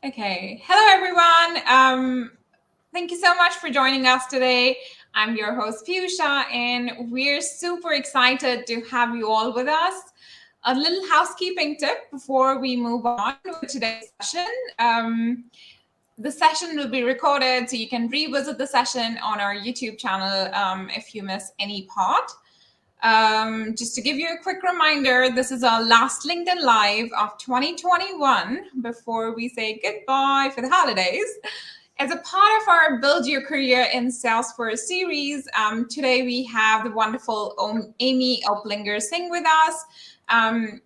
Okay. Hello, everyone. Thank you so much for joining us today. I'm your host, Piyusha, and we're super excited to have you all with us. A little housekeeping tip before we move on with today's session. The session will be recorded, so you can revisit the session on our YouTube channel if you miss any part. Just to give you a quick reminder, this is our last LinkedIn Live of 2021 before we say goodbye for the holidays. As a part of our Build Your Career in Salesforce series, today we have the wonderful Amy Oplinger Singh with us.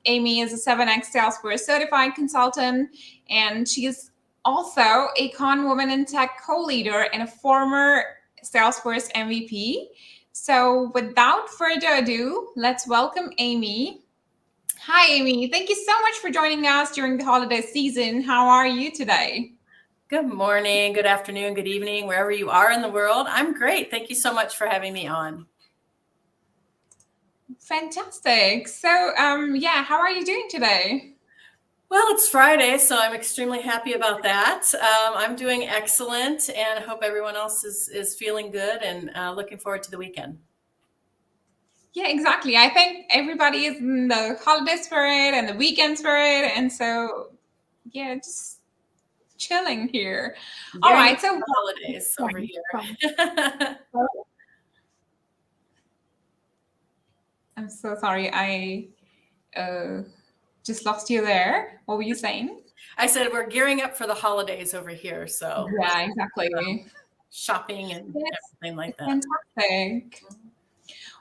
Amy is a 7X Salesforce certified consultant, and she is also a Con Women in Tech co-leader and a former Salesforce MVP. So without further ado, let's welcome Amy. Hi, Amy. Thank you so much for joining us during the holiday season. How are you today? Good morning, good afternoon, good evening, wherever you are in the world. I'm great. Thank you so much for having me on. Fantastic. So, how are you doing today? Well, it's Friday, so I'm extremely happy about that. I'm doing excellent, and I hope everyone else is feeling good and looking forward to the weekend. Yeah, exactly. I think everybody is in the holiday spirit and the weekend spirit, and so yeah, just chilling here. All right, so holidays over here. I'm so sorry, I just lost you there. What were you saying? I said we're gearing up for the holidays over here, so yeah, exactly. Shopping and everything like that. Fantastic.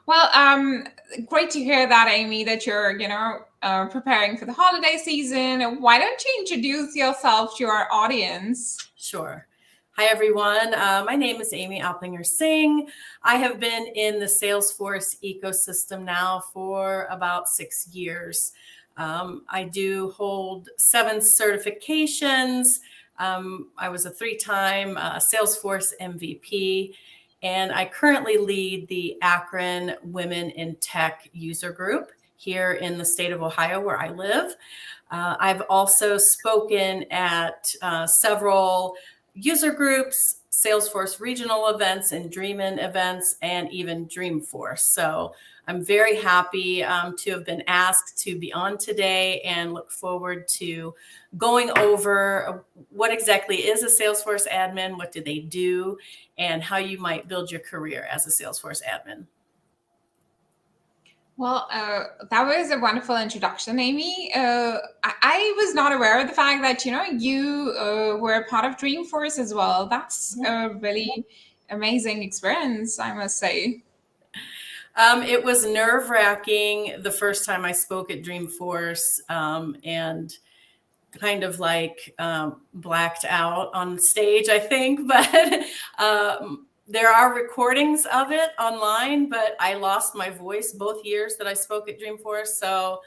Well, great to hear that, Amy, that you're, preparing for the holiday season. Why don't you introduce yourself to our audience? Sure. Hi, everyone. My name is Amy Oplinger Singh. I have been in the Salesforce ecosystem now for about 6 years. I do hold 7 certifications. I was a 3-time Salesforce MVP, and I currently lead the Akron Women in Tech user group here in the state of Ohio, where I live. I've also spoken at several user groups, Salesforce regional events and Dreamin' events, and even Dreamforce. So I'm very happy to have been asked to be on today and look forward to going over what exactly is a Salesforce admin, what do they do, and how you might build your career as a Salesforce admin. Well, that was a wonderful introduction, Amy. I was not aware of the fact that, you were a part of Dreamforce as well. That's a really amazing experience, I must say. It was nerve-wracking the first time I spoke at Dreamforce, and kind of like blacked out on stage, I think. But there are recordings of it online, but I lost my voice both years that I spoke at Dreamforce. So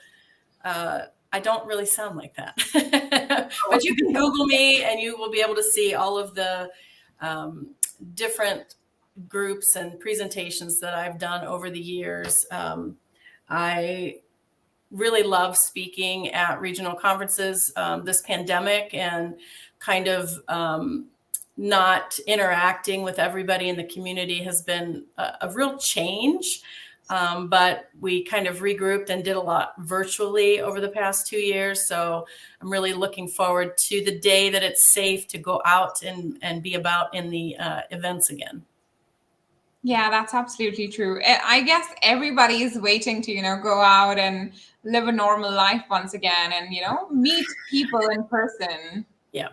I don't really sound like that. But you can Google me and you will be able to see all of the different groups and presentations that I've done over the years. I really love speaking at regional conferences. This pandemic and kind of not interacting with everybody in the community has been a real change. But we kind of regrouped and did a lot virtually over the past 2 years. So I'm really looking forward to the day that it's safe to go out and be about in the events again. Yeah, that's absolutely true. I guess everybody is waiting to, go out and live a normal life once again and, meet people in person. Yeah.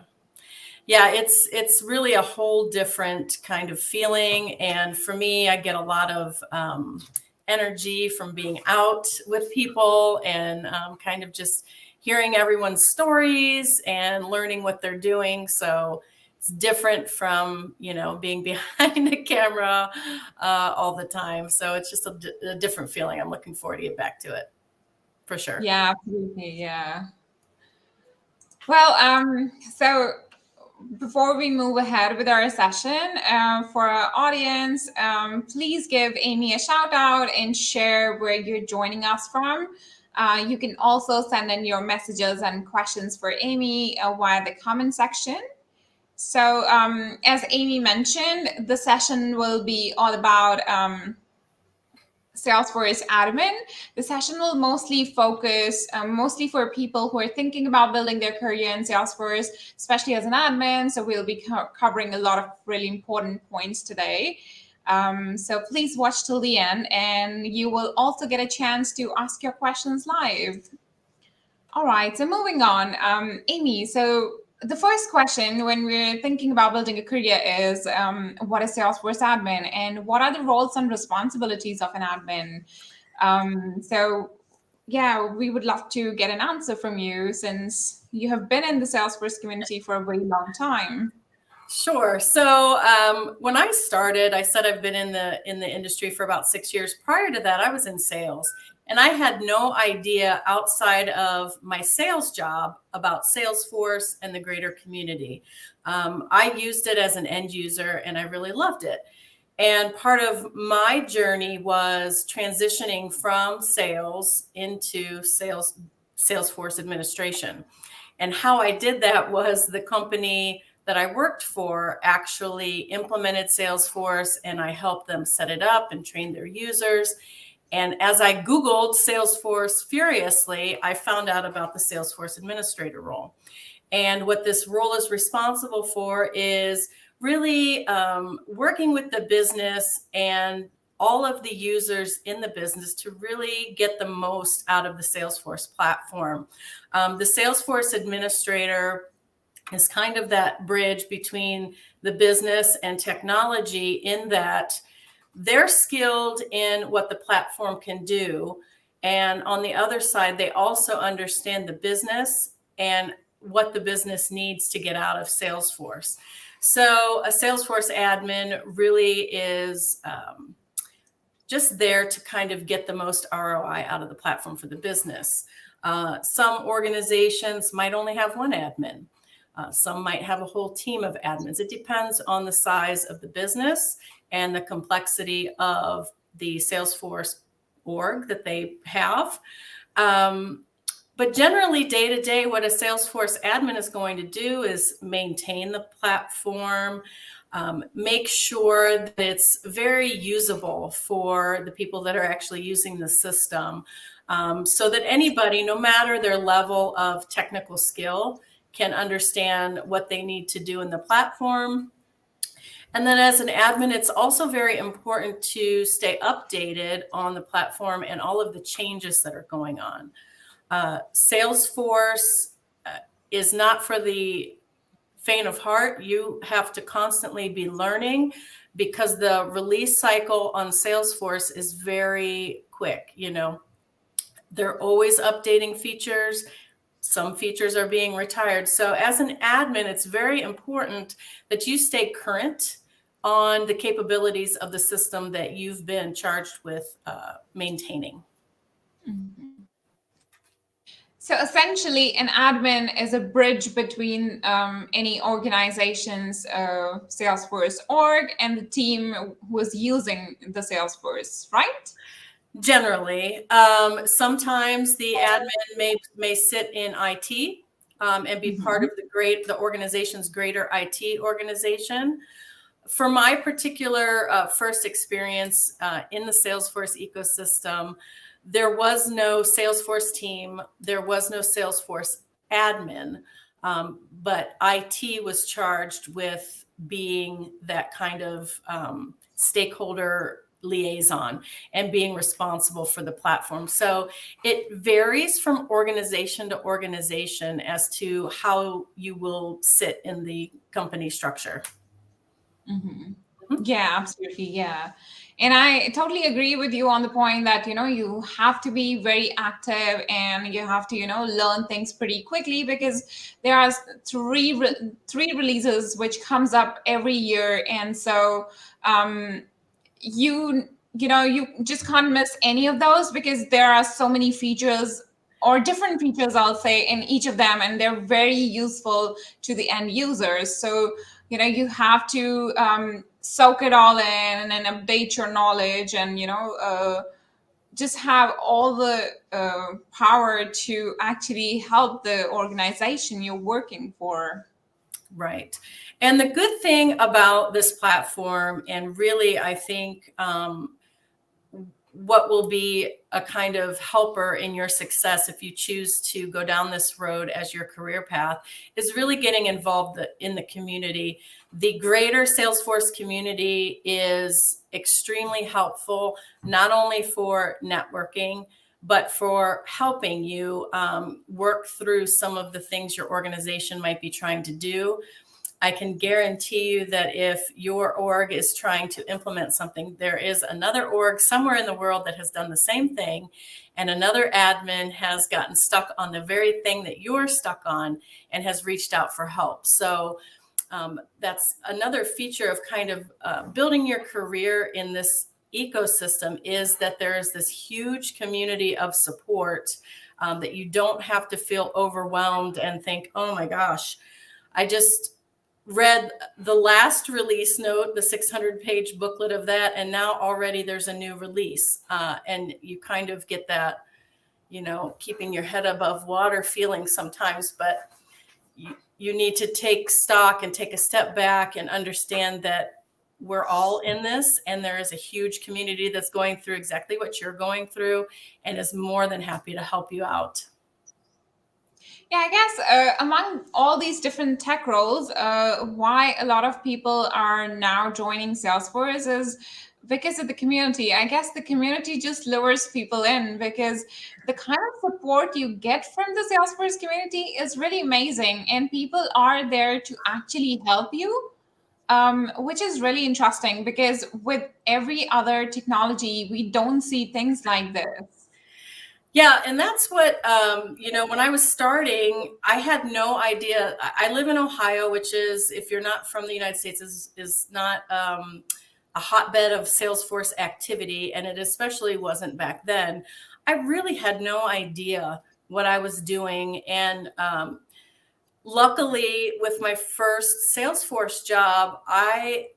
Yeah, it's really a whole different kind of feeling. And for me, I get a lot of energy from being out with people and kind of just hearing everyone's stories and learning what they're doing. So it's different from, being behind the camera all the time. So it's just a different feeling. I'm looking forward to get back to it for sure. Yeah, absolutely. Yeah. Well, so before we move ahead with our session, for our audience, please give Amy a shout out and share where you're joining us from. You can also send in your messages and questions for Amy via the comment section. So as Amy mentioned, the session will be all about Salesforce admin. The session will mostly focus mostly for people who are thinking about building their career in Salesforce, especially as an admin. So we'll be covering a lot of really important points today. So please watch till the end, and you will also get a chance to ask your questions live. All right, so moving on. Amy, so the first question when we're thinking about building a career is what is Salesforce admin and what are the roles and responsibilities of an admin? So, yeah, we would love to get an answer from you since you have been in the Salesforce community for a very long time. Sure. So when I started, I said I've been in the industry for about 6 years. Prior to that, I was in sales, and I had no idea outside of my sales job about Salesforce and the greater community. I used it as an end user, and I really loved it. And part of my journey was transitioning from sales into Salesforce administration. And how I did that was the company that I worked for actually implemented Salesforce, and I helped them set it up and train their users. And as I Googled Salesforce furiously, I found out about the Salesforce Administrator role. And what this role is responsible for is really working with the business and all of the users in the business to really get the most out of the Salesforce platform. The Salesforce Administrator is kind of that bridge between the business and technology, in that they're skilled in what the platform can do. And on the other side, they also understand the business and what the business needs to get out of Salesforce. So a Salesforce admin really is just there to kind of get the most ROI out of the platform for the business. Some organizations might only have one admin. Some might have a whole team of admins. It depends on the size of the business and the complexity of the Salesforce org that they have. But generally, day to day, what a Salesforce admin is going to do is maintain the platform, make sure that it's very usable for the people that are actually using the system, so that anybody, no matter their level of technical skill, can understand what they need to do in the platform. And then as an admin, it's also very important to stay updated on the platform and all of the changes that are going on. Salesforce is not for the faint of heart. You have to constantly be learning, because the release cycle on Salesforce is very quick. You know, they're always updating features. Some features are being retired. So as an admin, it's very important that you stay current on the capabilities of the system that you've been charged with maintaining. Mm-hmm. So essentially, an admin is a bridge between any organization's Salesforce org and the team who is using the Salesforce, right? Generally, sometimes the admin may sit in IT and be part of the organization's greater IT organization. For my particular first experience in the Salesforce ecosystem, there was no Salesforce team, there was no Salesforce admin, but IT was charged with being that kind of stakeholder liaison and being responsible for the platform. So it varies from organization to organization as to how you will sit in the company structure. Mm-hmm. Yeah, absolutely. Yeah. And I totally agree with you on the point that, you have to be very active and you have to, learn things pretty quickly, because there are three releases which comes up every year. And so you just can't miss any of those, because there are so many features or different features, I'll say, in each of them, and they're very useful to the end users. So, you have to soak it all in and update your knowledge and, just have all the power to actually help the organization you're working for. Right. And the good thing about this platform, and really, I think what will be a kind of helper in your success if you choose to go down this road as your career path, is really getting involved in the community. The greater Salesforce community is extremely helpful, not only for networking, but for helping you work through some of the things your organization might be trying to do. I can guarantee you that if your org is trying to implement something, there is another org somewhere in the world that has done the same thing, and another admin has gotten stuck on the very thing that you're stuck on and has reached out for help. So that's another feature of kind of building your career in this ecosystem, is that there is this huge community of support that you don't have to feel overwhelmed and think, oh my gosh, I just read the last release note, the 600-page booklet of that, and now already there's a new release. And you kind of get that, keeping your head above water feeling sometimes, but you need to take stock and take a step back and understand that we're all in this, and there is a huge community that's going through exactly what you're going through and is more than happy to help you out. Yeah, I guess among all these different tech roles, why a lot of people are now joining Salesforce is because of the community. I guess the community just lures people in, because the kind of support you get from the Salesforce community is really amazing, and people are there to actually help you. Which is really interesting, because with every other technology, we don't see things like this. Yeah, and that's what, when I was starting, I had no idea. I live in Ohio, which is, if you're not from the United States, is not a hotbed of Salesforce activity, and it especially wasn't back then. I really had no idea what I was doing. And luckily, with my first Salesforce job, I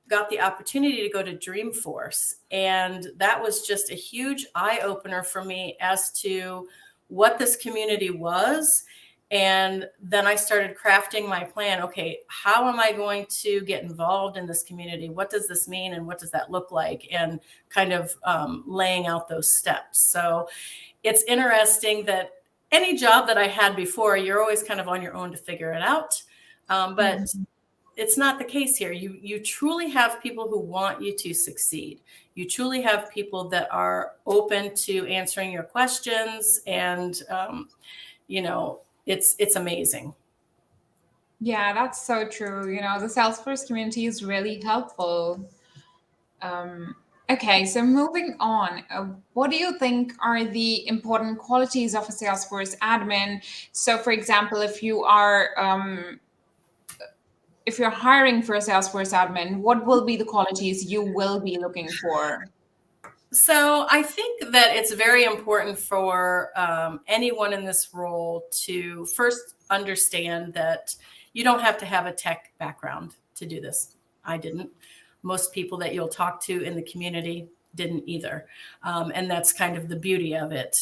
got the opportunity to go to Dreamforce. And that was just a huge eye-opener for me as to what this community was. And then I started crafting my plan. Okay, how am I going to get involved in this community? What does this mean? And what does that look like? And kind of laying out those steps. So it's interesting that any job that I had before, you're always kind of on your own to figure it out. But it's not the case here. You truly have people who want you to succeed. You truly have people that are open to answering your questions, and it's amazing. Yeah, that's so true. The Salesforce community is really helpful. Okay, so moving on, what do you think are the important qualities of a Salesforce admin? So, for example, if you're hiring for a Salesforce admin, what will be the qualities you will be looking for? So I think that it's very important for anyone in this role to first understand that you don't have to have a tech background to do this. I didn't. Most people that you'll talk to in the community didn't either. And that's kind of the beauty of it.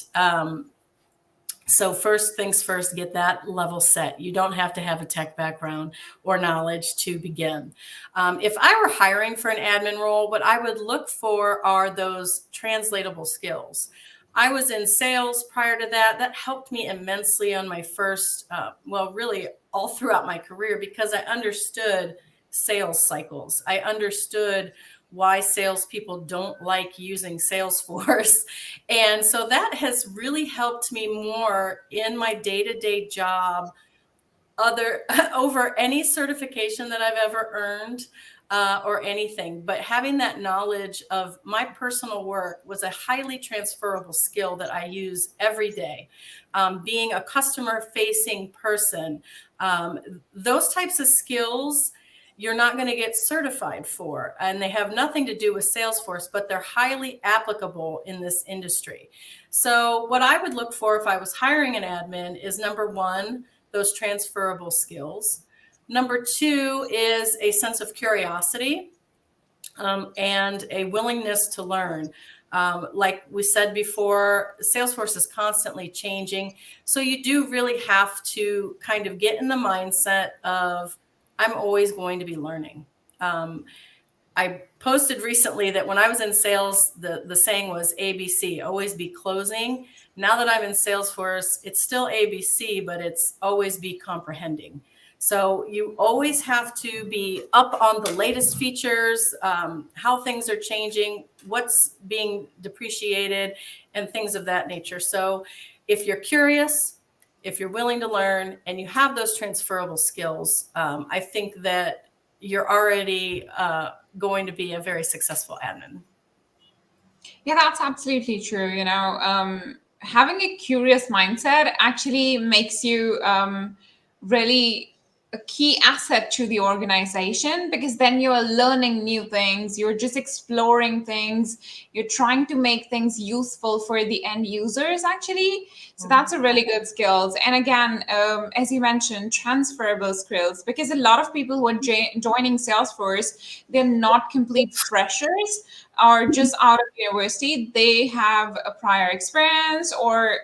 So first things first, get that level set. You don't have to have a tech background or knowledge to begin. If I were hiring for an admin role, what I would look for are those translatable skills. I was in sales prior to that. That helped me immensely on my first, really all throughout my career, because I understood sales cycles. I understood why salespeople don't like using Salesforce. And so that has really helped me more in my day-to-day job, over any certification that I've ever earned or anything. But having that knowledge of my personal work was a highly transferable skill that I use every day. Being a customer-facing person, those types of skills you're not going to get certified for, and they have nothing to do with Salesforce, but they're highly applicable in this industry. So what I would look for if I was hiring an admin is, number one, those transferable skills. Number two is a sense of curiosity and a willingness to learn. Like we said before, Salesforce is constantly changing. So you do really have to kind of get in the mindset of, I'm always going to be learning. I posted recently that when I was in sales, the saying was ABC, always be closing. Now that I'm in Salesforce, it's still ABC, but it's always be comprehending. So you always have to be up on the latest features, how things are changing, what's being depreciated, and things of that nature. So if you're curious, if you're willing to learn, and you have those transferable skills, I think that you're already going to be a very successful admin. Yeah, that's absolutely true. Having a curious mindset actually makes you really a key asset to the organization, because then you're learning new things, you're just exploring things, you're trying to make things useful for the end users actually. So that's a really good skills. And again, as you mentioned, transferable skills, because a lot of people who are joining Salesforce, they're not complete freshers or just out of university. They have a prior experience, or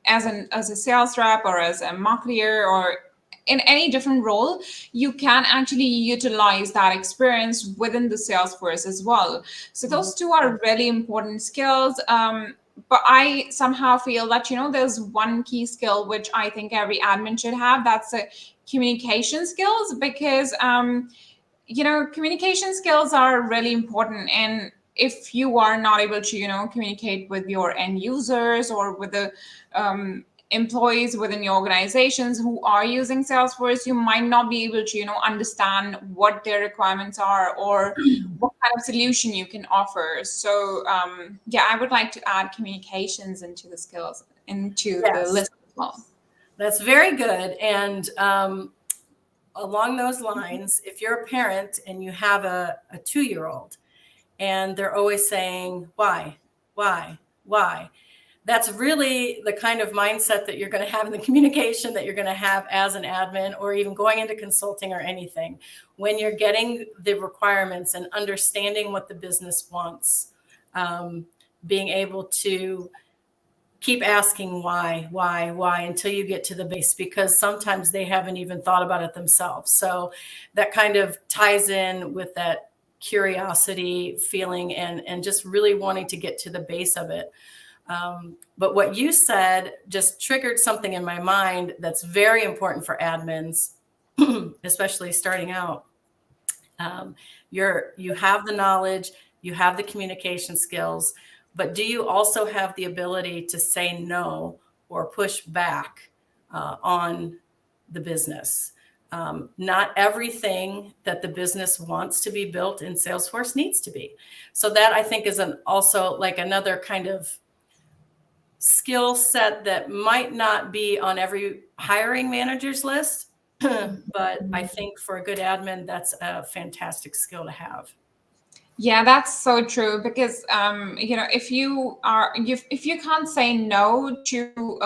as a sales rep, or as a marketer, or in any different role, you can actually utilize that experience within the Salesforce as well. So those two are really important skills. But I somehow feel that, there's one key skill which I think every admin should have. That's a communication skills, because communication skills are really important. And if you are not able to communicate with your end users, or with the employees within your organizations who are using Salesforce, you might not be able to understand what their requirements are, or what kind of solution you can offer. So yeah, I would like to add communications into the skills, into the list as well. That's very good. And along those lines, if you're a parent and you have a 2-year-old and they're always saying, why, that's really the kind of mindset that you're going to have in the communication that you're going to have as an admin, or even going into consulting or anything. When you're getting the requirements and understanding what the business wants, being able to keep asking why until you get to the base, because sometimes they haven't even thought about it themselves. So that kind of ties in with that curiosity feeling, and just really wanting to get to the base of it. But what you said just triggered something in my mind that's very important for admins, especially starting out. You have the knowledge, you have the communication skills, but do you also have the ability to say no or push back on the business? Not everything that the business wants to be built in Salesforce needs to be. So that, I think, is also like another kind of skill set that might not be on every hiring manager's list, but I think for a good admin, that's a fantastic skill to have. Yeah, that's so true, because if you can't say no to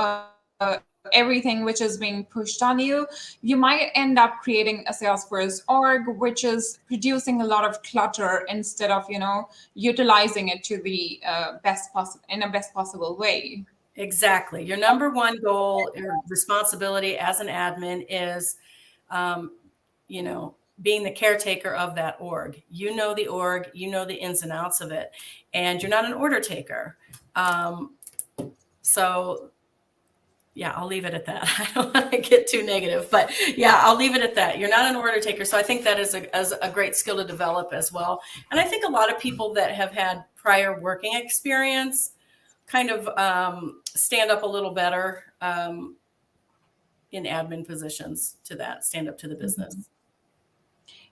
everything which is being pushed on you, you might end up creating a Salesforce org which is producing a lot of clutter, instead of utilizing it to the best possible way. Exactly. Your number one goal or responsibility as an admin is, being the caretaker of that org. You know the org, you know the ins and outs of it, and you're not an order taker. So yeah, I'll leave it at that. I don't want to get too negative, but yeah, I'll leave it at that. You're not an order taker. So I think that is a great skill to develop as well. And I think a lot of people that have had prior working experience kind of stand up a little better in admin positions stand up to the business.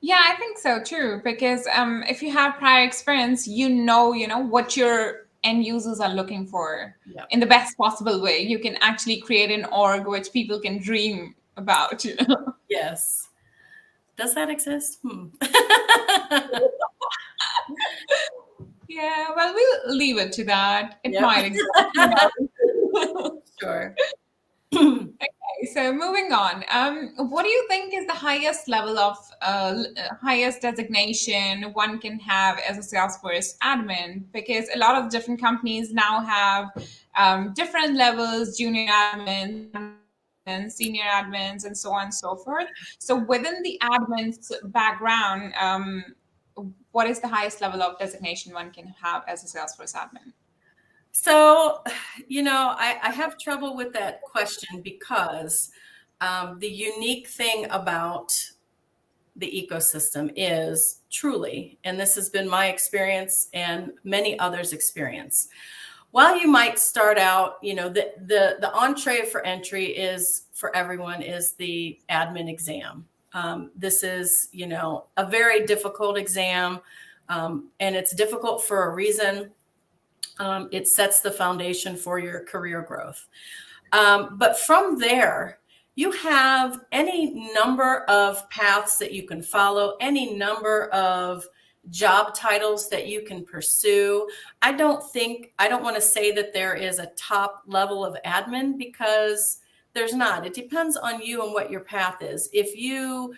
Yeah, I think so too, because if you have prior experience, you know what your end users are looking for in the best possible way. You can actually create an org which people can dream about. Yes. Does that exist? Yeah, well, we'll leave it to that. It might exist. Sure. Okay, So moving on, what do you think is the highest level of highest designation one can have as a Salesforce admin? Because a lot of different companies now have different levels, junior admins, senior admins, and so on and so forth. So within the admin's background, what is the highest level of designation one can have as a Salesforce admin? So, I have trouble with that question because the unique thing about the ecosystem is truly, and this has been my experience and many others' experience. While you might start out, the entree for entry is for everyone is the admin exam. This is, a very difficult exam, and it's difficult for a reason. It sets the foundation for your career growth. But from there, you have any number of paths that you can follow, any number of job titles that you can pursue. I don't want to say that there is a top level of admin, because there's not. It depends on you and what your path is. If you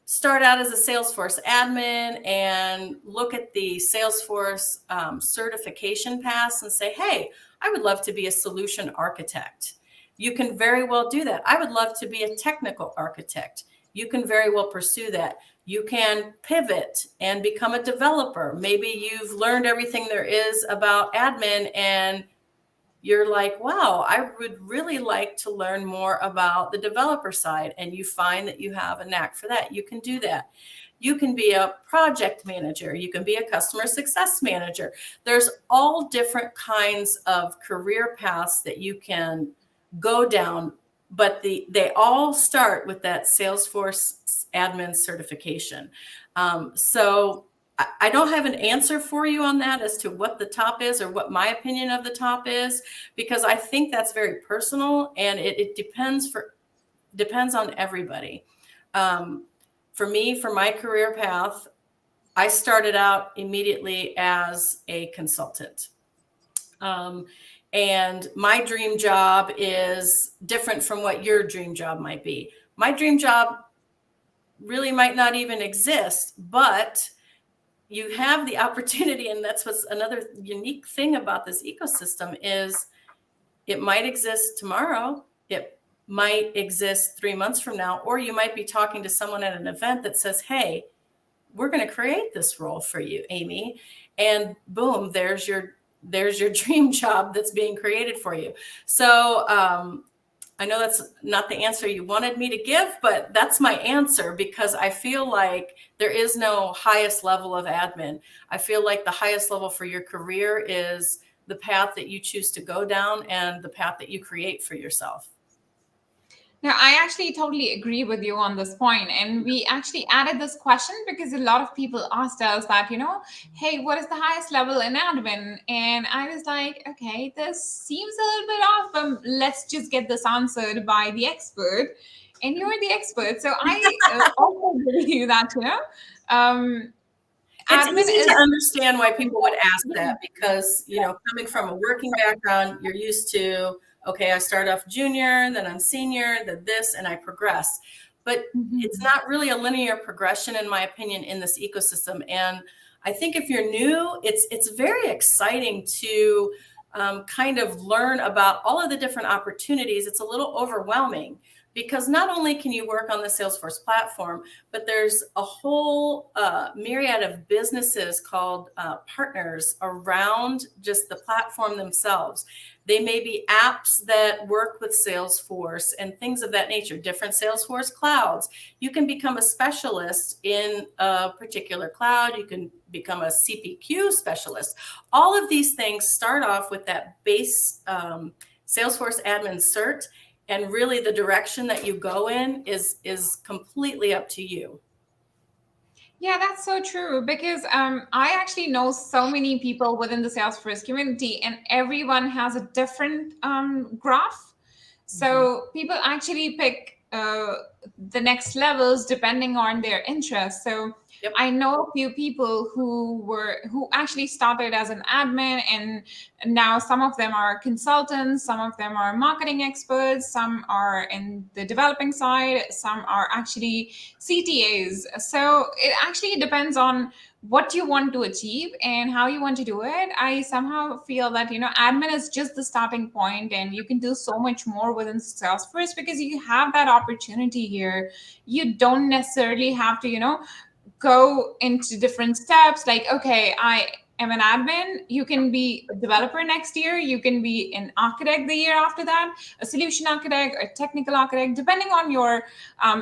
start out as a Salesforce admin and look at the Salesforce certification paths and say, hey, I would love to be a solution architect. You can very well do that. I would love to be a technical architect. You can very well pursue that. You can pivot and become a developer. Maybe you've learned everything there is about admin and you're like, wow, I would really like to learn more about the developer side. And you find that you have a knack for that. You can do that. You can be a project manager. You can be a customer success manager. There's all different kinds of career paths that you can go down, but they all start with that Salesforce admin certification. So I don't have an answer for you on that as to what the top is or what my opinion of the top is, because I think that's very personal and it depends on everybody. For me, for my career path, I started out immediately as a consultant. And my dream job is different from what your dream job might be. My dream job really might not even exist, but you have the opportunity, and that's what's another unique thing about this ecosystem is it might exist tomorrow. It might exist 3 months from now, or you might be talking to someone at an event that says, hey, we're going to create this role for you, Amy. And boom, there's your dream job that's being created for you. So I know that's not the answer you wanted me to give, but that's my answer, because I feel like there is no highest level of admin. I feel like the highest level for your career is the path that you choose to go down and the path that you create for yourself. Now, I actually totally agree with you on this point. And we actually added this question because a lot of people asked us that, hey, what is the highest level in admin? And I was like, okay, this seems a little bit off, but let's just get this answered by the expert. And you're the expert. So I also agree with you that, it's easy to understand why people would ask that, because, coming from a working background, you're used to, okay, I start off junior, then I'm senior, then this, and I progress. But it's not really a linear progression, in my opinion, in this ecosystem. And I think if you're new, it's very exciting to kind of learn about all of the different opportunities. It's a little overwhelming, because not only can you work on the Salesforce platform, but there's a whole myriad of businesses called partners around just the platform themselves. They may be apps that work with Salesforce and things of that nature, different Salesforce clouds. You can become a specialist in a particular cloud. You can become a CPQ specialist. All of these things start off with that base Salesforce admin cert. And really the direction that you go in is completely up to you. Yeah, that's so true, because I actually know so many people within the Salesforce community, and everyone has a different graph. So people actually pick the next levels depending on their interests. So Yep. I know a few people who actually started as an admin, and now some of them are consultants, some of them are marketing experts, some are in the developing side, some are actually CTAs. So it actually depends on what you want to achieve and how you want to do it. I somehow feel that, admin is just the starting point, and you can do so much more within Salesforce because you have that opportunity here. You don't necessarily have to, go into different steps. Like, okay, I am an admin. You can be a developer next year. You can be an architect the year after that, a solution architect, a technical architect, depending on your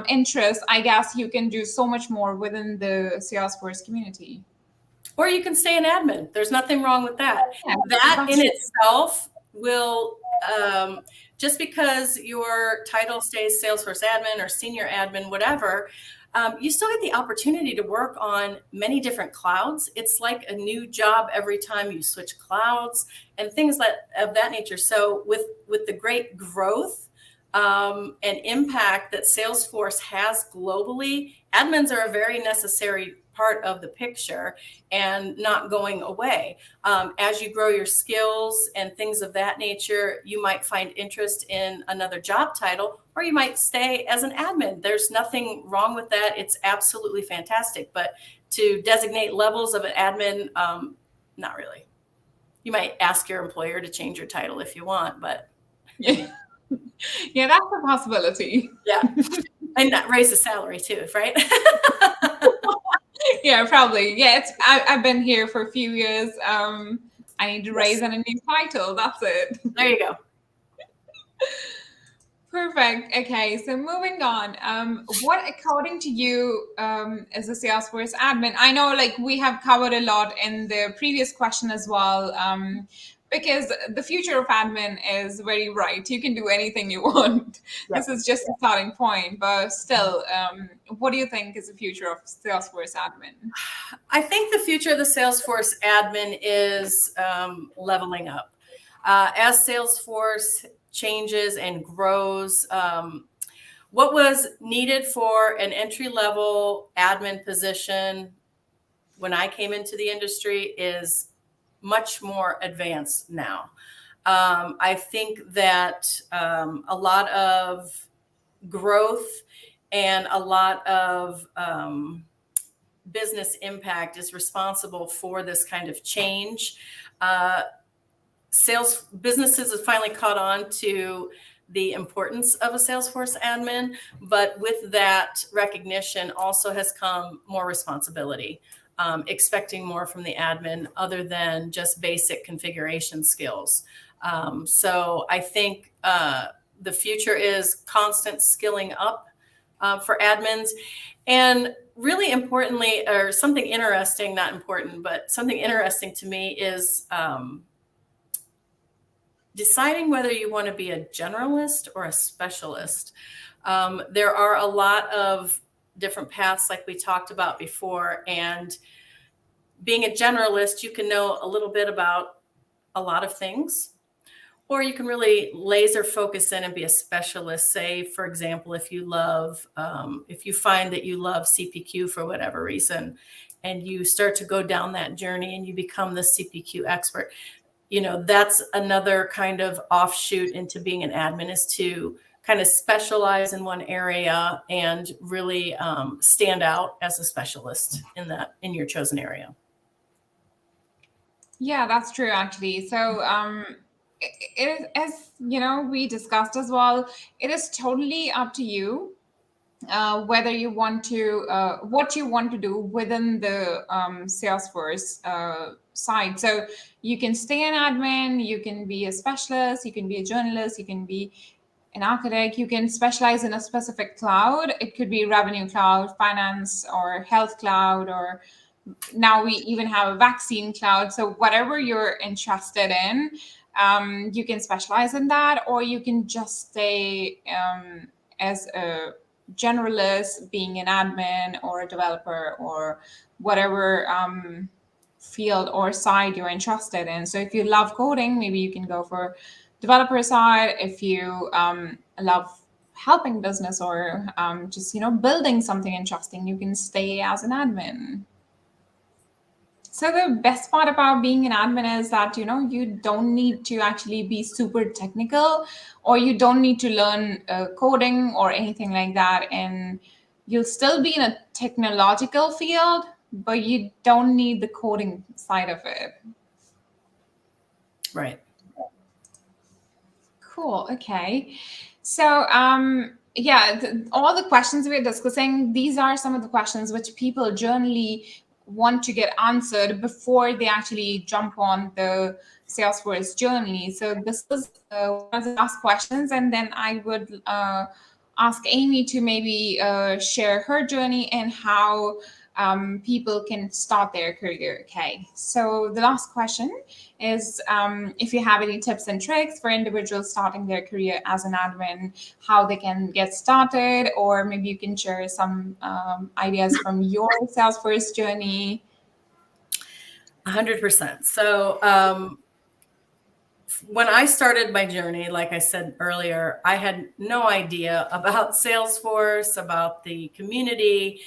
interests. I guess you can do so much more within the Salesforce community. Or you can stay an admin. There's nothing wrong with that. Yeah, That that's in true. itself will, just because your title stays Salesforce admin or senior admin, whatever, you still get the opportunity to work on many different clouds. It's like a new job every time you switch clouds and things of that nature. So with the great growth and impact that Salesforce has globally, admins are a very necessary part of the picture and not going away. As you grow your skills and things of that nature, you might find interest in another job title, or you might stay as an admin. There's nothing wrong with that. It's absolutely fantastic. But to designate levels of an admin, not really. You might ask your employer to change your title if you want, but Yeah, yeah, that's a possibility. yeah. And that raise the salary too, right? Yeah, probably. Yeah, I've been here for a few years. I need to raise Yes. a new title. That's it. There you go. Perfect. Okay, so moving on. What, according to you, as a Salesforce admin, I know like we have covered a lot in the previous question as well, because the future of admin is very bright. You can do anything you want. Yep. This is just the starting point, but still, what do you think is the future of Salesforce admin? I think the future of the Salesforce admin is leveling up. As Salesforce changes and grows, what was needed for an entry-level admin position when I came into the industry is much more advanced now. I think that a lot of growth and a lot of business impact is responsible for this kind of change. Sales businesses have finally caught on to the importance of a Salesforce admin, but with that recognition also has come more responsibility, expecting more from the admin other than just basic configuration skills. So I think the future is constant skilling up for admins. And really importantly, or something interesting, not important, but something interesting to me is deciding whether you want to be a generalist or a specialist. There are a lot of different paths like we talked about before, and being a generalist, you can know a little bit about a lot of things, or you can really laser focus in and be a specialist. Say, for example, if you find that you love CPQ for whatever reason, and you start to go down that journey and you become the CPQ expert, that's another kind of offshoot into being an admin, is to kind of specialize in one area and really stand out as a specialist in your chosen area. Yeah, that's true, actually. So, it is, as we discussed as well, it is totally up to you whether you want to, what you want to do within the Salesforce side. So you can stay an admin, you can be a specialist, you can be a journalist, you can be an architect, you can specialize in a specific cloud. It could be revenue cloud, finance, or health cloud, or now we even have a vaccine cloud. So whatever you're interested in, you can specialize in that, or you can just stay as a generalist, being an admin or a developer or whatever field or side you're interested in. So if you love coding, maybe you can go for developer side. If you love helping business or just, building something interesting, you can stay as an admin. So the best part about being an admin is that, you don't need to actually be super technical, or you don't need to learn coding or anything like that. And you'll still be in a technological field, but you don't need the coding side of it. Right. Cool. Okay. So, yeah, all the questions we're discussing, these are some of the questions which people generally want to get answered before they actually jump on the Salesforce journey. So this is one of the last questions, and then I would ask Amy to maybe share her journey and how people can start their career. Okay. So the last question is if you have any tips and tricks for individuals starting their career as an admin, how they can get started, or maybe you can share some ideas from your Salesforce journey. 100%. So when I started my journey, like I said earlier, I had no idea about Salesforce, about the community,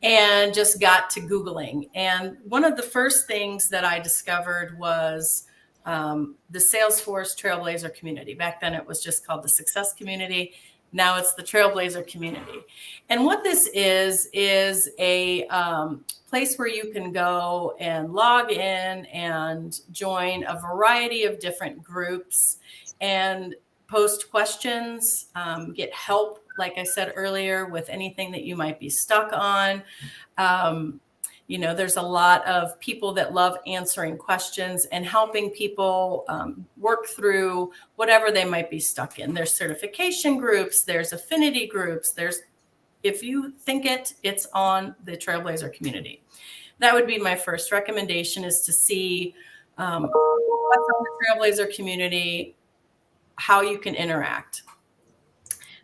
and just got to Googling. And one of the first things that I discovered was the Salesforce Trailblazer community. Back then it was just called the Success Community. Now it's the Trailblazer community. And what this is a place where you can go and log in and join a variety of different groups and post questions, get help, like I said earlier, with anything that you might be stuck on. There's a lot of people that love answering questions and helping people work through whatever they might be stuck in. There's certification groups, there's affinity groups, if you think it's on the Trailblazer community. That would be my first recommendation, is to see what's on the Trailblazer community, how you can interact.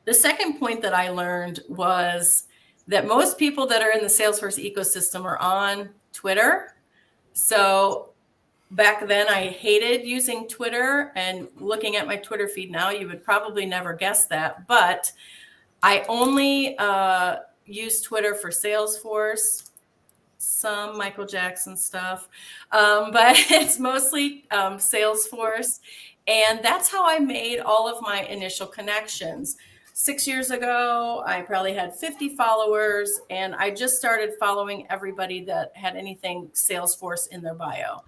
The second point that I learned was that most people that are in the Salesforce ecosystem are on Twitter. So back then I hated using Twitter, and looking at my Twitter feed now, you would probably never guess that, but I only use Twitter for Salesforce, some Michael Jackson stuff, but it's mostly Salesforce. And that's how I made all of my initial connections. 6 years ago, I probably had 50 followers, and I just started following everybody that had anything Salesforce in their bio.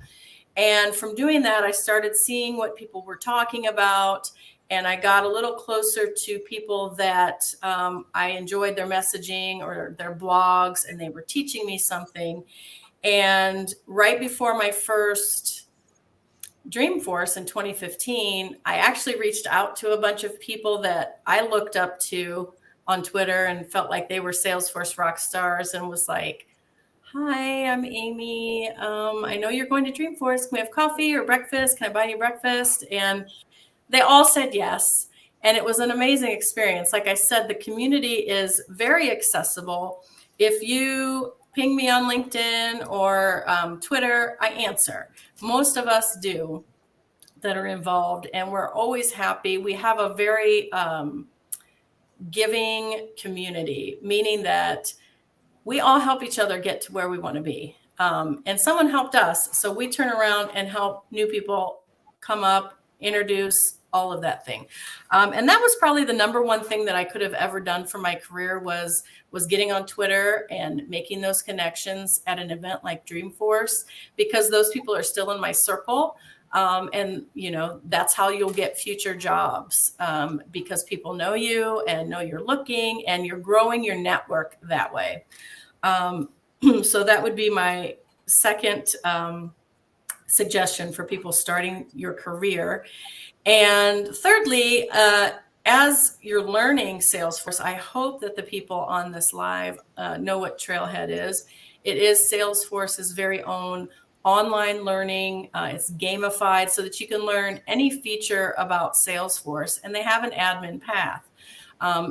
And from doing that, I started seeing what people were talking about, and I got a little closer to people that I enjoyed their messaging or their blogs, and they were teaching me something. And right before my first Dreamforce in 2015, I actually reached out to a bunch of people that I looked up to on Twitter and felt like they were Salesforce rock stars, and was like, "Hi, I'm Amy. I know you're going to Dreamforce. Can we have coffee or breakfast? Can I buy you breakfast?" And they all said yes. And it was an amazing experience. Like I said, the community is very accessible. If you ping me on LinkedIn or Twitter, I answer. Most of us do that are involved, and we're always happy. We have a very giving community, meaning that we all help each other get to where we want to be. And someone helped us, so we turn around and help new people come up, introduce, all of that thing. And that was probably the number one thing that I could have ever done for my career was getting on Twitter and making those connections at an event like Dreamforce, because those people are still in my circle. And that's how you'll get future jobs, because people know you and know you're looking, and you're growing your network that way. So that would be my second suggestion for people starting your career. And thirdly, as you're learning Salesforce, I hope that the people on this live know what Trailhead is. It is Salesforce's very own online learning. It's gamified so that you can learn any feature about Salesforce, and they have an admin path.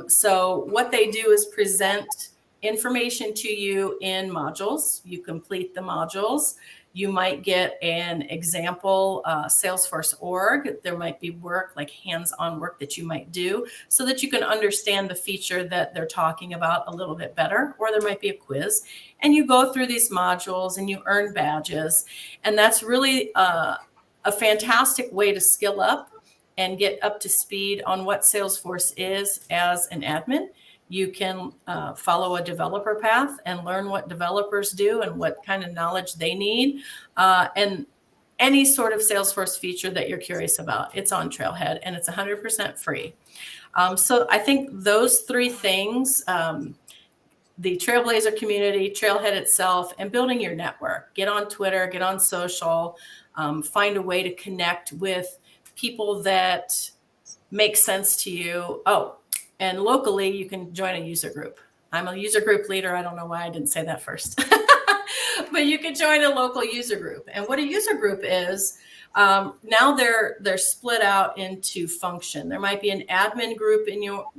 So what they do is present information to you in modules. You complete the modules. You might get an example Salesforce org. There might be work, like hands-on work that you might do so that you can understand the feature that they're talking about a little bit better. Or there might be a quiz, and you go through these modules and you earn badges. And that's really a fantastic way to skill up and get up to speed on what Salesforce is as an admin. You can follow a developer path and learn what developers do and what kind of knowledge they need. And any sort of Salesforce feature that you're curious about, it's on Trailhead, and it's 100% free. So I think those three things, the Trailblazer community, Trailhead itself, and building your network. Get on Twitter, get on social, find a way to connect with people that make sense to you. Oh, and locally, you can join a user group. I'm a user group leader. I don't know why I didn't say that first. But you can join a local user group. And what a user group is, now they're split out into function. There might be an admin group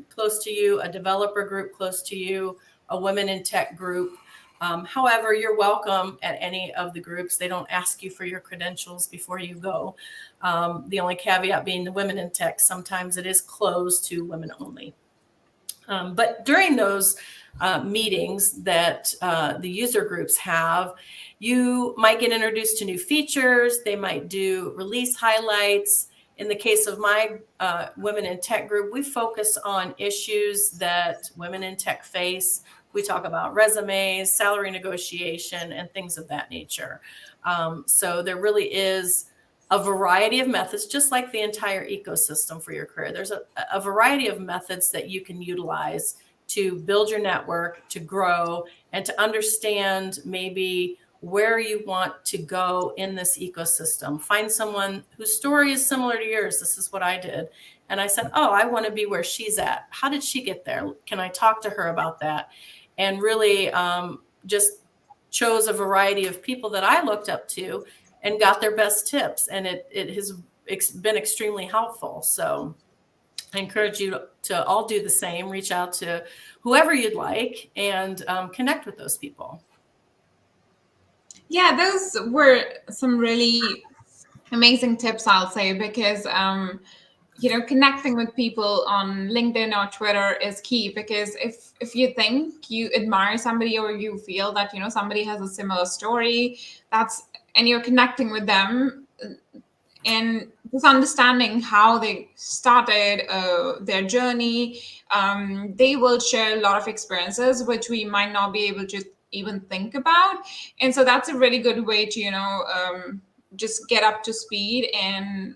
close to you, a developer group close to you, a women in tech group. However, you're welcome at any of the groups. They don't ask you for your credentials before you go. The only caveat being the women in tech, sometimes it is closed to women only. But during those meetings that the user groups have, you might get introduced to new features. They might do release highlights. In the case of my Women in Tech group, we focus on issues that women in tech face. We talk about resumes, salary negotiation, and things of that nature. So there really is a variety of methods, just like the entire ecosystem for your career. There's a variety of methods that you can utilize to build your network, to grow, and to understand maybe where you want to go in this ecosystem. Find someone whose story is similar to yours. This is what I did. And I said, oh, I want to be where she's at. How did she get there? Can I talk to her about that? And really just chose a variety of people that I looked up to and got their best tips. And it has been extremely helpful. So I encourage you to all do the same. Reach out to whoever you'd like and connect with those people. Yeah, those were some really amazing tips, I'll say, because connecting with people on LinkedIn or Twitter is key, because if you think you admire somebody or you feel that somebody has a similar story, and you're connecting with them and just understanding how they started their journey, they will share a lot of experiences which we might not be able to even think about. And so that's a really good way to just get up to speed and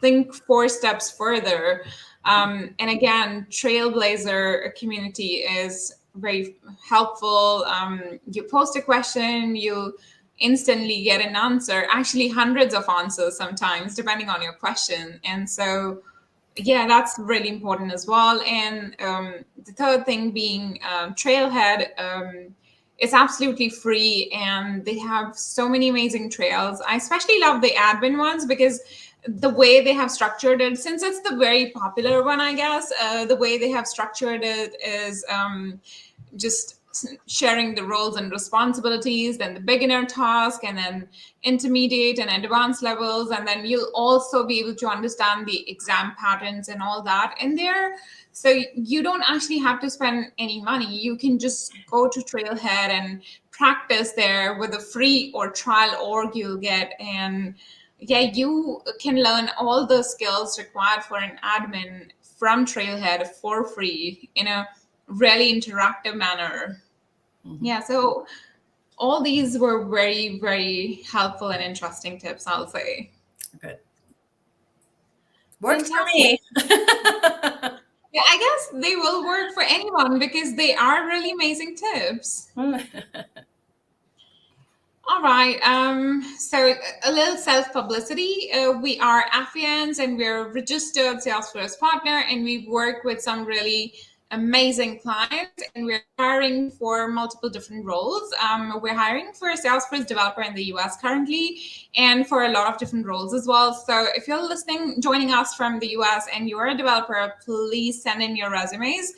think 4 steps further. And again, Trailblazer community is very helpful. You post a question, you instantly get an answer, actually hundreds of answers sometimes, depending on your question. And so, yeah, that's really important as well. And the third thing being Trailhead. It's absolutely free, and they have so many amazing trails. I especially love the admin ones because the way they have structured it, since it's the very popular one, I guess, the way they have structured it is just sharing the roles and responsibilities, then the beginner task, and then intermediate and advanced levels. And then you'll also be able to understand the exam patterns and all that in there. So you don't actually have to spend any money. You can just go to Trailhead and practice there with a free or trial org you'll get. And yeah, you can learn all the skills required for an admin from Trailhead for free in a really interactive manner. Mm-hmm. Yeah, so all these were very, very helpful and interesting tips, I'll say. Good. Works for me. Yeah, I guess they will work for anyone because they are really amazing tips. All right. So a little self-publicity. We are Apphienz, and we're a registered Salesforce partner, and we work with some really amazing client, and we're hiring for multiple different roles. We're hiring for a Salesforce developer in the US currently, and for a lot of different roles as well. So if you're joining us from the US and you're a developer, please send in your resumes.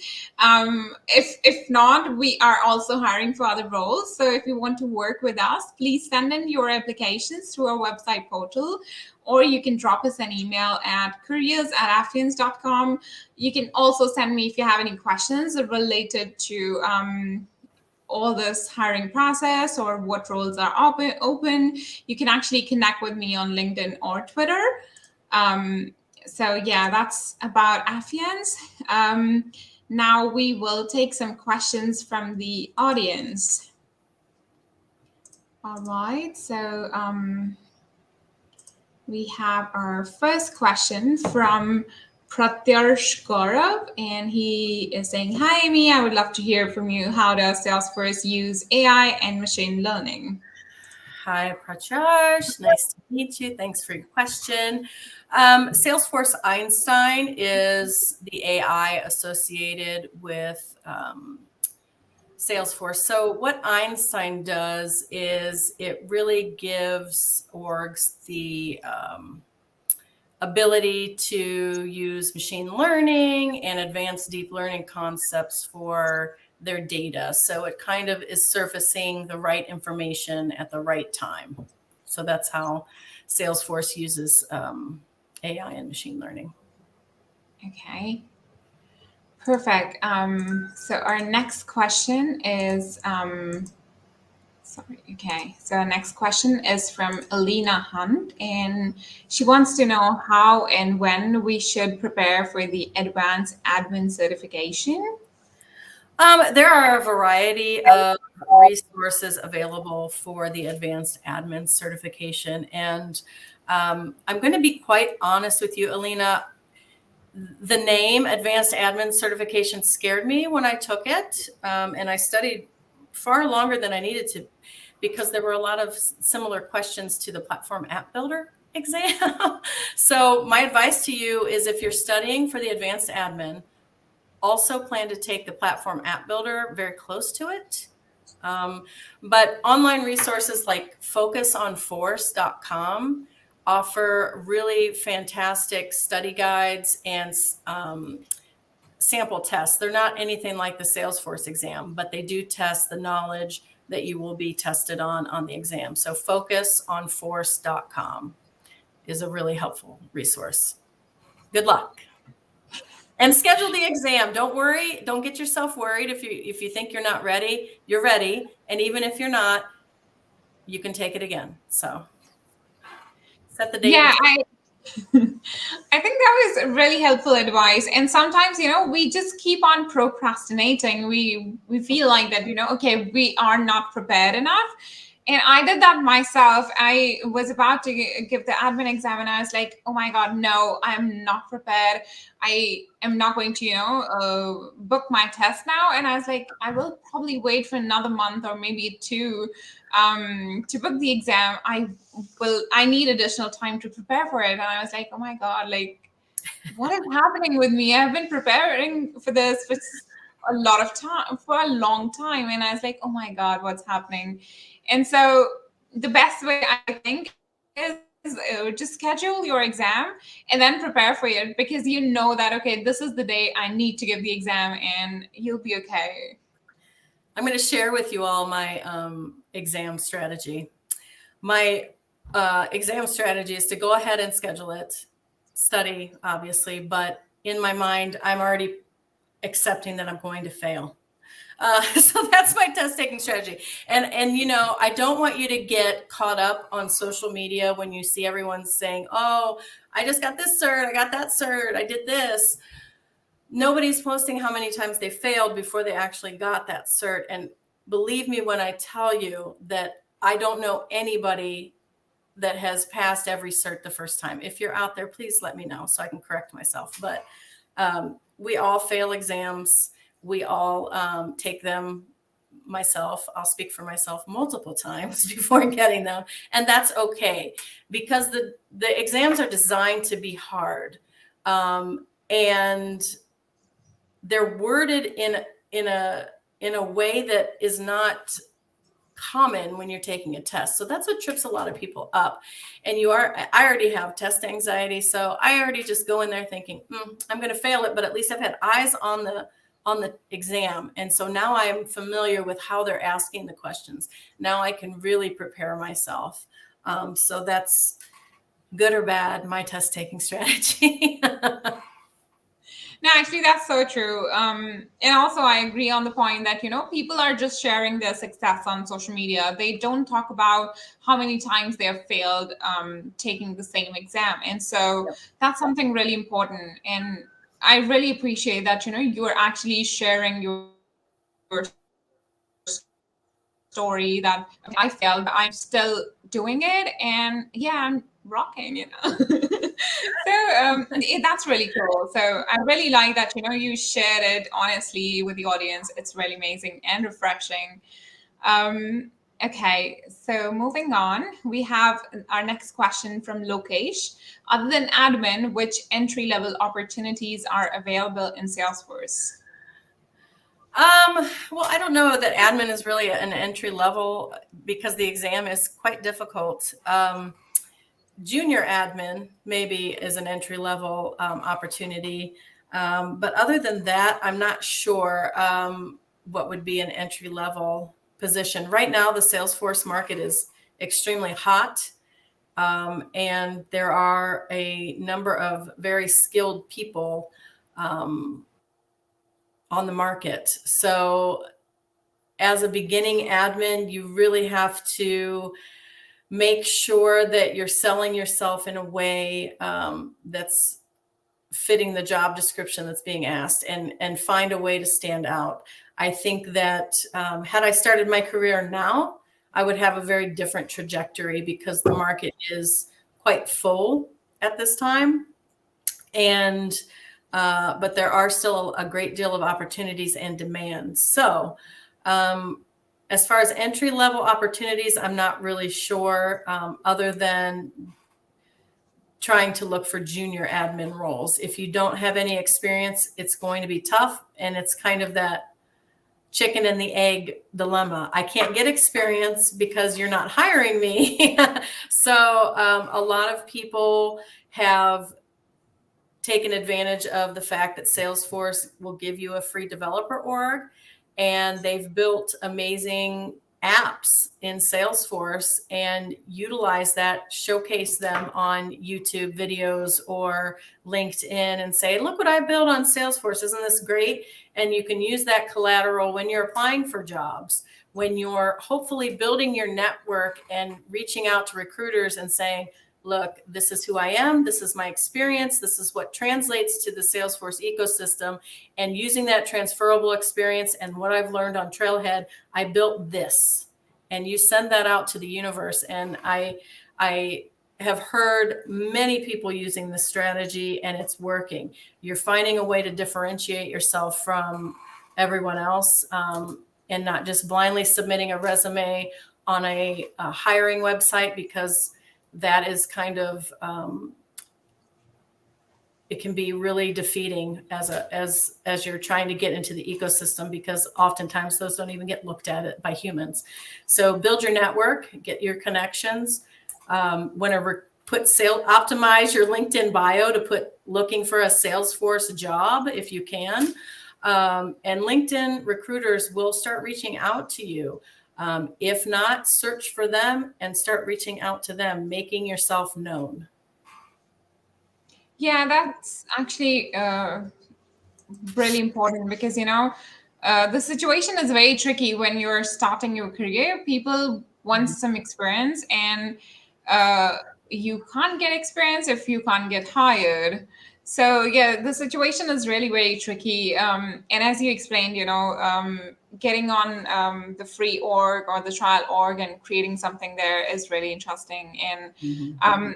If not, we are also hiring for other roles. So if you want to work with us, please send in your applications through our website portal, or you can drop us an email at careers@Apphienz.com. You can also send me if you have any questions related to all this hiring process or what roles are open. You can actually connect with me on LinkedIn or Twitter. So yeah, that's about Apphienz. Now we will take some questions from the audience. All right, so we have our first question from Pratyarsh Gaurav, and he is saying, "Hi, Amy, I would love to hear from you. How does Salesforce use AI and machine learning?" Hi, Pratyarsh. Nice to meet you. Thanks for your question. Salesforce Einstein is the AI associated with Salesforce. So what Einstein does is it really gives orgs the ability to use machine learning and advanced deep learning concepts for their data. So it kind of is surfacing the right information at the right time. So that's how Salesforce uses AI and machine learning. Okay. Perfect. So our next question is, So our next question is from Alina Hunt, and she wants to know how and when we should prepare for the advanced admin certification. There are a variety of resources available for the advanced admin certification. And I'm going to be quite honest with you, Alina. The name advanced admin certification scared me when I took it. And I studied far longer than I needed to, because there were a lot of similar questions to the platform app builder exam. So my advice to you is, if you're studying for the advanced admin, also plan to take the platform app builder very close to it. But online resources like focusonforce.com offer really fantastic study guides and sample tests. They're not anything like the Salesforce exam, but they do test the knowledge that you will be tested on the exam. So focusonforce.com is a really helpful resource. Good luck. And schedule the exam. Don't worry. Don't get yourself worried if you think you're not ready. You're ready. And even if you're not, you can take it again. So set the date. Yeah, I think that was really helpful advice. And sometimes, we just keep on procrastinating. We feel like that, okay, we are not prepared enough. And I did that myself. I was about to give the admin exam, and I was like, oh my God, no, I'm not prepared. I am not going to, book my test now. And I was like, I will probably wait for another month or maybe two to book the exam. I need additional time to prepare for it. And I was like, oh my God, like, what is happening with me? I've been preparing for this for a lot of time, for a long time. And I was like, oh my God, what's happening? And so the best way, I think, is just schedule your exam and then prepare for it, because you know that, okay, this is the day I need to give the exam, and you'll be okay. I'm going to share with you all my exam strategy. My exam strategy is to go ahead and schedule it, study, obviously, but in my mind, I'm already accepting that I'm going to fail. So that's my test taking strategy. And I don't want you to get caught up on social media when you see everyone saying, oh, I just got this cert, I got that cert, I did this. Nobody's posting how many times they failed before they actually got that cert. And believe me when I tell you that I don't know anybody that has passed every cert the first time. If you're out there, please let me know so I can correct myself. But we all fail exams. We all take them. Myself, I'll speak for myself, multiple times before getting them. And that's okay, because the exams are designed to be hard. And they're worded in a way that is not common when you're taking a test. So that's what trips a lot of people up. And I already have test anxiety. So I already just go in there thinking, I'm going to fail it, but at least I've had eyes on the exam. And so now I am familiar with how they're asking the questions. Now I can really prepare myself. So that's good or bad, my test taking strategy. No, actually, that's so true. And also, I agree on the point that, people are just sharing their success on social media. They don't talk about how many times they have failed taking the same exam. And so that's something really important. And I really appreciate that, you're actually sharing your story that I failed, but I'm still doing it. And yeah, I'm rocking. So that's really cool. So I really like that, you shared it honestly with the audience. It's really amazing and refreshing. Okay, so moving on, we have our next question from Lokesh. Other than admin, which entry-level opportunities are available in Salesforce? Well, I don't know that admin is really an entry level because the exam is quite difficult. Junior admin maybe is an entry level opportunity. But other than that, I'm not sure what would be an entry level position. Right now, the Salesforce market is extremely hot. And there are a number of very skilled people on the market. So as a beginning admin, you really have to make sure that you're selling yourself in a way that's fitting the job description that's being asked, and find a way to stand out. I think that had I started my career now, I would have a very different trajectory because the market is quite full at this time. And but there are still a great deal of opportunities and demands. So as far as entry-level opportunities, I'm not really sure, other than trying to look for junior admin roles. If you don't have any experience, it's going to be tough. And it's kind of that chicken and the egg dilemma. I can't get experience because you're not hiring me. So a lot of people have taken advantage of the fact that Salesforce will give you a free developer org, and they've built amazing apps in Salesforce and utilize that, showcase them on YouTube videos or LinkedIn and say, look what I built on Salesforce. Isn't this great? And you can use that collateral when you're applying for jobs, when you're hopefully building your network and reaching out to recruiters and saying, look, this is who I am. This is my experience. This is what translates to the Salesforce ecosystem. And using that transferable experience and what I've learned on Trailhead, I built this. And you send that out to the universe. And I have heard many people using this strategy, and it's working. You're finding a way to differentiate yourself from everyone else, and not just blindly submitting a resume on a hiring website, because that is kind of it can be really defeating as you're trying to get into the ecosystem, because oftentimes those don't even get looked at by humans. So build your network, get your connections. Optimize your LinkedIn bio to put looking for a Salesforce job if you can. And LinkedIn recruiters will start reaching out to you. If not, search for them and start reaching out to them, making yourself known. Yeah, that's actually really important because, the situation is very tricky when you're starting your career. People want some experience, and you can't get experience if you can't get hired. So yeah, the situation is really very tricky. And as you explained, getting on the free org or the trial org and creating something there is really interesting. And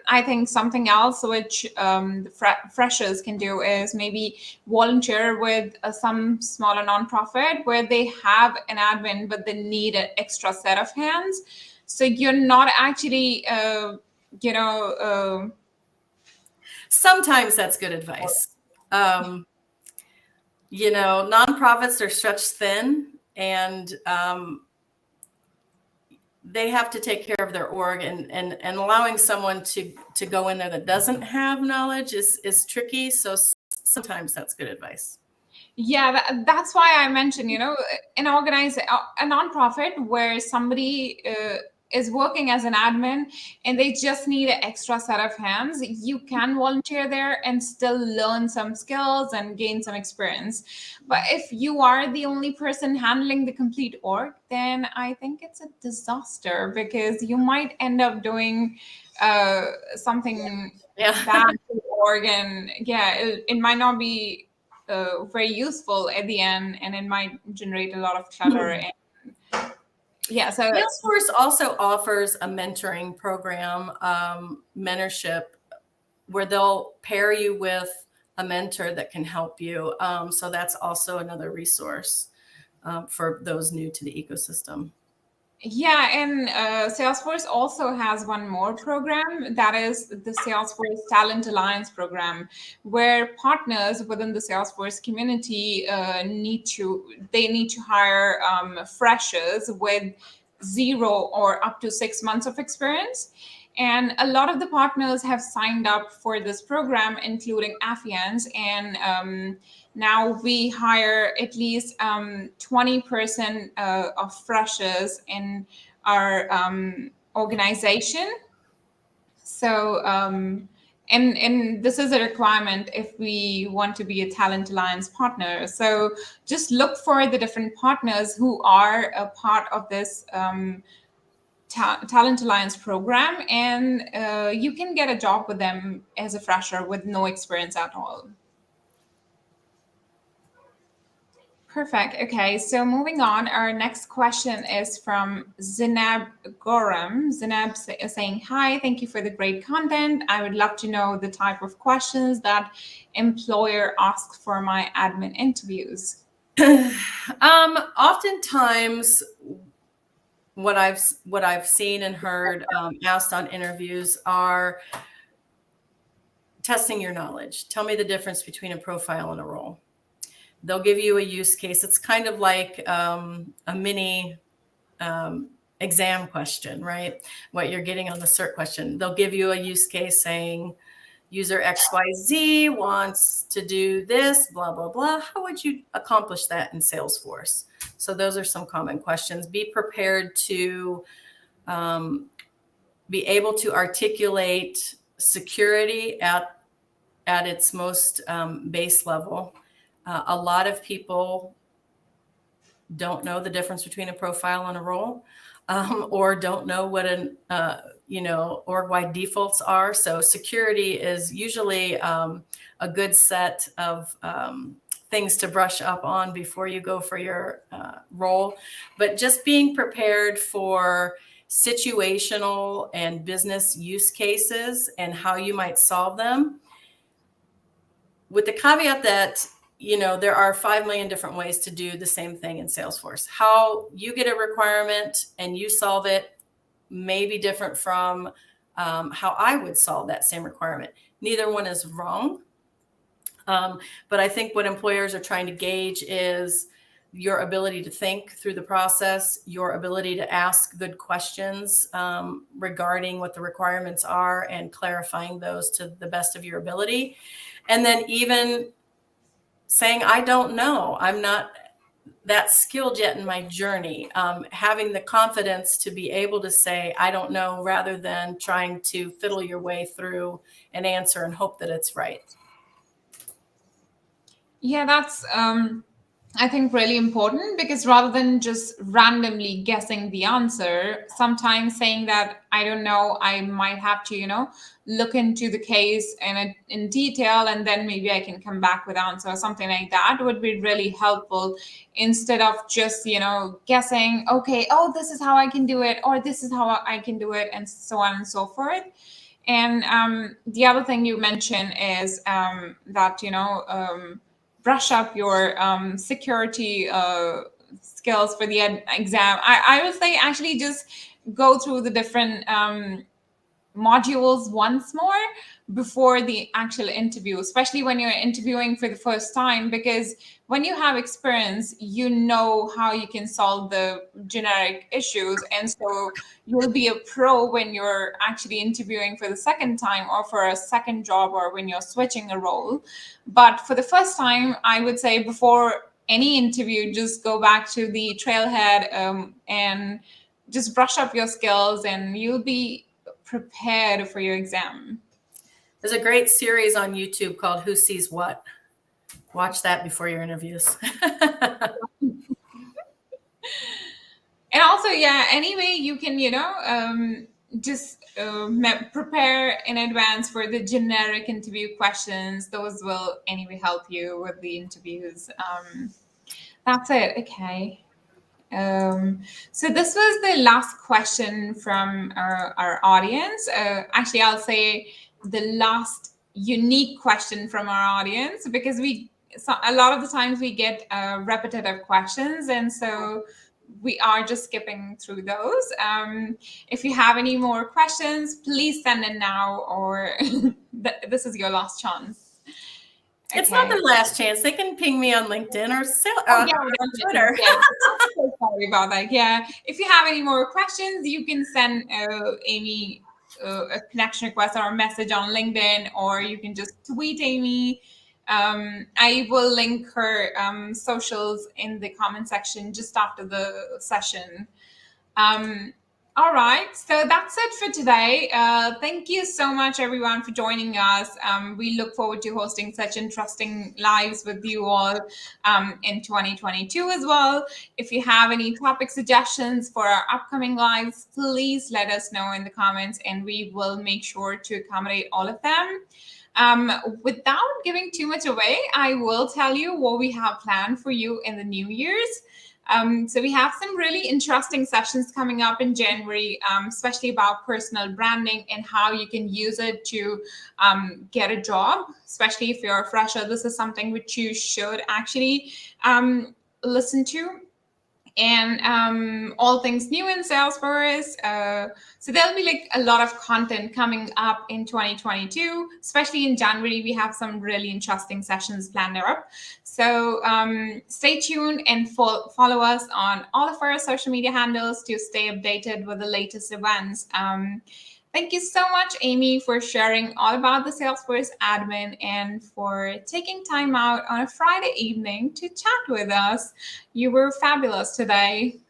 I think something else which the freshers can do is maybe volunteer with some smaller nonprofit where they have an admin, but they need an extra set of hands. So you're not actually, sometimes that's good advice. nonprofits are stretched thin, and they have to take care of their org, and allowing someone to go in there that doesn't have knowledge is tricky. So sometimes that's good advice. Yeah, that's why I mentioned, a nonprofit where somebody is working as an admin and they just need an extra set of hands. You can volunteer there and still learn some skills and gain some experience. But if you are the only person handling the complete org, then I think it's a disaster, because you might end up doing something bad to the org, and it might not be very useful at the end, and it might generate a lot of clutter. And so Salesforce also offers a mentoring program, mentorship, where they'll pair you with a mentor that can help you. So that's also another resource for those new to the ecosystem. Yeah, and Salesforce also has one more program, that is the Salesforce Talent Alliance program, where partners within the Salesforce community need to hire freshers with 0 or up to 6 months of experience. And a lot of the partners have signed up for this program, including Apphienz, and now we hire at least 20% of freshers in our organization. So, and this is a requirement if we want to be a Talent Alliance partner. So just look for the different partners who are a part of this Talent Alliance program, and you can get a job with them as a fresher with no experience at all. Perfect. Okay, so moving on, our next question is from Zinab Goram. Zinab is saying, hi, thank you for the great content. I would love to know the type of questions that employer asks for my admin interviews. Oftentimes, what I've seen and heard asked on interviews are testing your knowledge. Tell me the difference between a profile and a role. They'll give you a use case. It's kind of like a mini exam question, right? What you're getting on the CERT question. They'll give you a use case saying, user XYZ wants to do this, blah, blah, blah. How would you accomplish that in Salesforce? So those are some common questions. Be prepared to be able to articulate security at its most base level. A lot of people don't know the difference between a profile and a role, or don't know what an org-wide defaults are. So security is usually a good set of things to brush up on before you go for your role. But just being prepared for situational and business use cases and how you might solve them, with the caveat that there are 5 million different ways to do the same thing in Salesforce. How you get a requirement and you solve it may be different from how I would solve that same requirement. Neither one is wrong. But I think what employers are trying to gauge is your ability to think through the process, your ability to ask good questions regarding what the requirements are and clarifying those to the best of your ability. And then even saying, I don't know, I'm not that skilled yet in my journey. Having the confidence to be able to say, I don't know, rather than trying to fiddle your way through an answer and hope that it's right. Yeah, that's I think really important, because rather than just randomly guessing the answer, sometimes saying that I don't know, I might have to, look into the case in detail, and then maybe I can come back with answer or something like that would be really helpful, instead of just, guessing, okay, oh, this is how I can do it, or this is how I can do it, and so on and so forth. And the other thing you mentioned is that, brush up your security skills for the exam. I would say actually just go through the different modules once more before the actual interview, especially when you're interviewing for the first time, because when you have experience, you know how you can solve the generic issues. And so you'll be a pro when you're actually interviewing for the second time or for a second job or when you're switching a role. But for the first time, I would say before any interview, just go back to the trailhead and just brush up your skills and you'll be prepared for your exam. There's a great series on YouTube called Who Sees What. Watch that before your interviews. And also, yeah, anyway, you can, just prepare in advance for the generic interview questions. Those will anyway help you with the interviews. That's it. Okay. So this was the last question from our audience. Actually, I'll say the last unique question from our audience, because a lot of the times we get repetitive questions, and so we are just skipping through those. If you have any more questions, please send in now, or this is your last chance. It's not their last chance. They can ping me on LinkedIn or on Twitter. Yeah. So sorry about that. Yeah. If you have any more questions, you can send Amy a connection request or a message on LinkedIn, or you can just tweet Amy. I will link her socials in the comment section just after the session. All right, so that's it for today. Thank you so much, everyone, for joining us. We look forward to hosting such interesting lives with you all in 2022 as well. If you have any topic suggestions for our upcoming lives, please let us know in the comments, and we will make sure to accommodate all of them. Without giving too much away, I will tell you what we have planned for you in the New Year's. So we have some really interesting sessions coming up in January, especially about personal branding and how you can use it to get a job, especially if you're a fresher. This is something which you should actually listen to. And all things new in Salesforce. So there'll be like a lot of content coming up in 2022, especially in January. We have some really interesting sessions planned up. So stay tuned and follow us on all of our social media handles to stay updated with the latest events. Thank you so much, Amy, for sharing all about the Salesforce admin and for taking time out on a Friday evening to chat with us. You were fabulous today.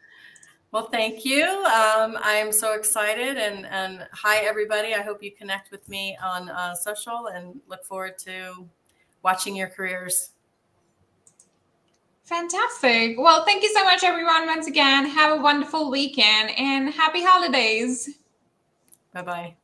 Well, thank you. I am so excited, and hi, everybody. I hope you connect with me on social, and look forward to watching your careers. Fantastic. Well, thank you so much, everyone, once again. Have a wonderful weekend and happy holidays. Bye-bye.